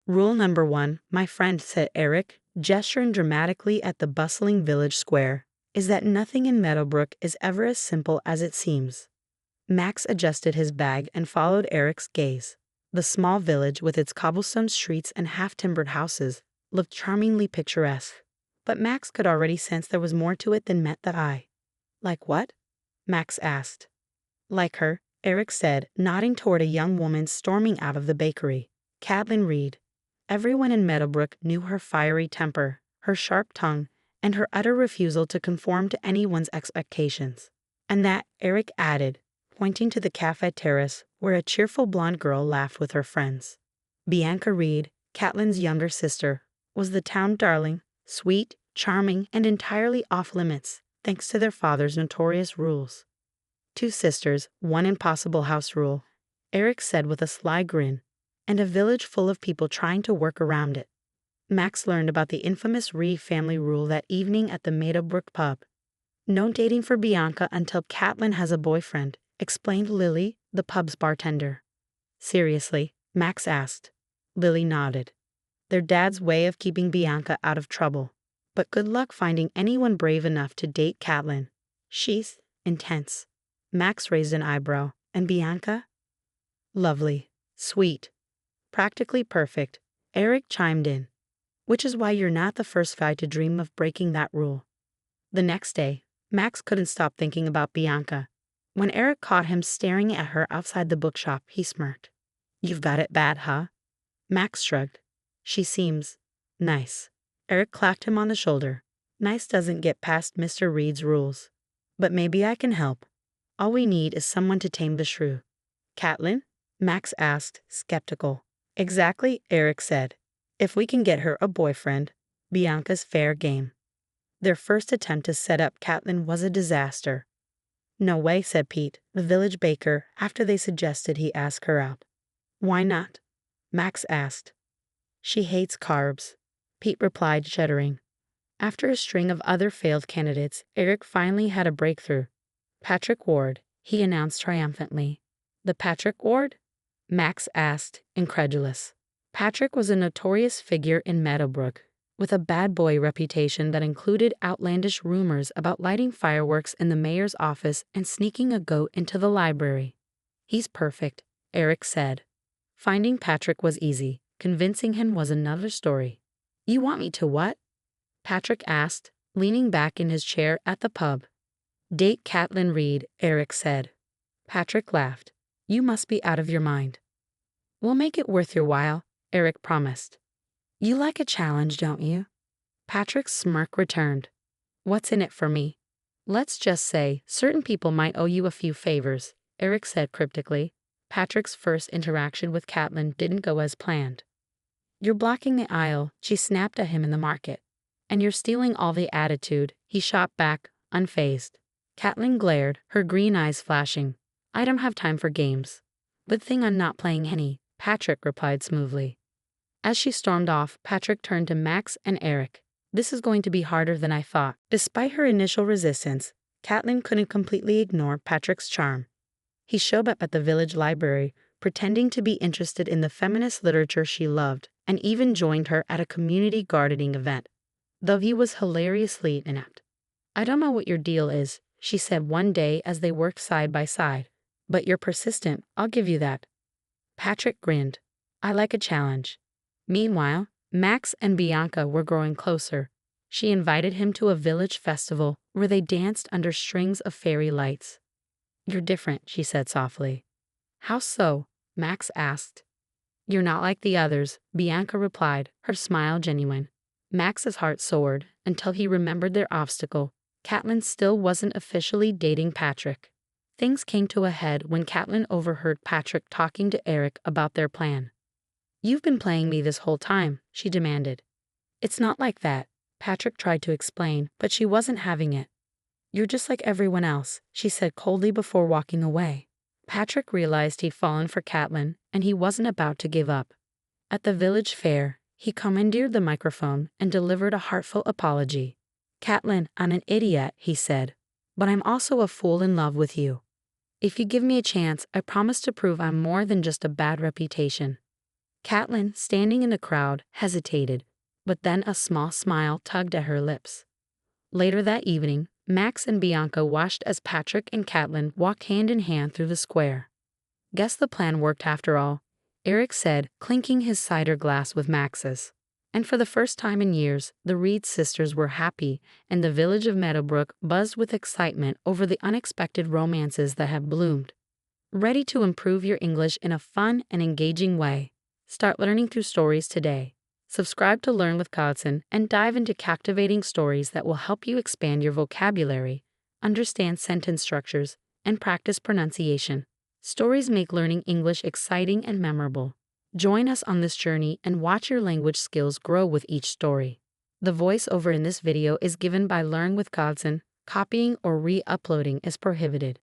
Rule number 1, my friend, said Eric, gesturing dramatically at the bustling village square, is that nothing in Meadowbrook is ever as simple as it seems. Max adjusted his bag and followed Eric's gaze. The small village, with its cobblestone streets and half-timbered houses, looked charmingly picturesque. But Max could already sense there was more to it than met the eye. Like what? Max asked. Like her, Eric said, nodding toward a young woman storming out of the bakery. Catelyn Reed. Everyone in Meadowbrook knew her fiery temper, her sharp tongue, and her utter refusal to conform to anyone's expectations. And that, Eric added, pointing to the cafe terrace where a cheerful blonde girl laughed with her friends. Bianca Reed, Catelyn's younger sister, was the town darling, sweet, charming, and entirely off-limits, thanks to their father's notorious rules. 2 sisters, 1 impossible house rule, Eric said with a sly grin, and a village full of people trying to work around it. Max learned about the infamous Reed family rule that evening at the Meadowbrook pub. No dating for Bianca until Catelyn has a boyfriend, explained Lily, the pub's bartender. Seriously? Max asked. Lily nodded. Their dad's way of keeping Bianca out of trouble. But good luck finding anyone brave enough to date Catelyn. She's intense. Max raised an eyebrow. And Bianca? Lovely. Sweet. Practically perfect. Eric chimed in. Which is why you're not the first guy to dream of breaking that rule. The next day, Max couldn't stop thinking about Bianca. When Eric caught him staring at her outside the bookshop, he smirked. You've got it bad, huh? Max shrugged. She seems nice. Eric clapped him on the shoulder. Nice doesn't get past Mr. Reed's rules. But maybe I can help. All we need is someone to tame the shrew. Catelyn? Max asked, skeptical. Exactly, Eric said. If we can get her a boyfriend, Bianca's fair game. Their first attempt to set up Catelyn was a disaster. No way, said Pete, the village baker, after they suggested he ask her out. Why not? Max asked. She hates carbs, Pete replied, shuddering. After a string of other failed candidates, Eric finally had a breakthrough. Patrick Ward, he announced triumphantly. The Patrick Ward? Max asked, incredulous. Patrick was a notorious figure in Meadowbrook, with a bad boy reputation that included outlandish rumors about lighting fireworks in the mayor's office and sneaking a goat into the library. He's perfect, Eric said. Finding Patrick was easy. Convincing him was another story. You want me to what? Patrick asked, leaning back in his chair at the pub. Date Catelyn Reed, Eric said. Patrick laughed. You must be out of your mind. We'll make it worth your while, Eric promised. You like a challenge, don't you? Patrick's smirk returned. What's in it for me? Let's just say certain people might owe you a few favors, Eric said cryptically. Patrick's first interaction with Catelyn didn't go as planned. You're blocking the aisle, she snapped at him in the market. And you're stealing all the attitude, he shot back, unfazed. Catelyn glared, her green eyes flashing. I don't have time for games. Good thing I'm not playing any, Patrick replied smoothly. As she stormed off, Patrick turned to Max and Eric. This is going to be harder than I thought. Despite her initial resistance, Catelyn couldn't completely ignore Patrick's charm. He showed up at the village library, pretending to be interested in the feminist literature she loved, and even joined her at a community gardening event, though he was hilariously inept. I don't know what your deal is, she said one day as they worked side by side, but you're persistent, I'll give you that. Patrick grinned. I like a challenge. Meanwhile, Max and Bianca were growing closer. She invited him to a village festival where they danced under strings of fairy lights. You're different, she said softly. How so? Max asked. You're not like the others, Bianca replied, her smile genuine. Max's heart soared until he remembered their obstacle. Catelyn still wasn't officially dating Patrick. Things came to a head when Catelyn overheard Patrick talking to Eric about their plan. You've been playing me this whole time, she demanded. It's not like that, Patrick tried to explain, but she wasn't having it. You're just like everyone else, she said coldly before walking away. Patrick realized he'd fallen for Catelyn, and he wasn't about to give up. At the village fair, he commandeered the microphone and delivered a heartfelt apology. Catelyn, I'm an idiot, he said, but I'm also a fool in love with you. If you give me a chance, I promise to prove I'm more than just a bad reputation. Catelyn, standing in the crowd, hesitated, but then a small smile tugged at her lips. Later that evening, Max and Bianca watched as Patrick and Catelyn walked hand in hand through the square. "Guess the plan worked after all," Eric said, clinking his cider glass with Max's. And for the first time in years, the Reed sisters were happy, and the village of Meadowbrook buzzed with excitement over the unexpected romances that had bloomed. Ready to improve your English in a fun and engaging way? Start learning through stories today. Subscribe to Learn with Codson and dive into captivating stories that will help you expand your vocabulary, understand sentence structures, and practice pronunciation. Stories make learning English exciting and memorable. Join us on this journey and watch your language skills grow with each story. The voiceover in this video is given by Learn with Codson. Copying or re-uploading is prohibited.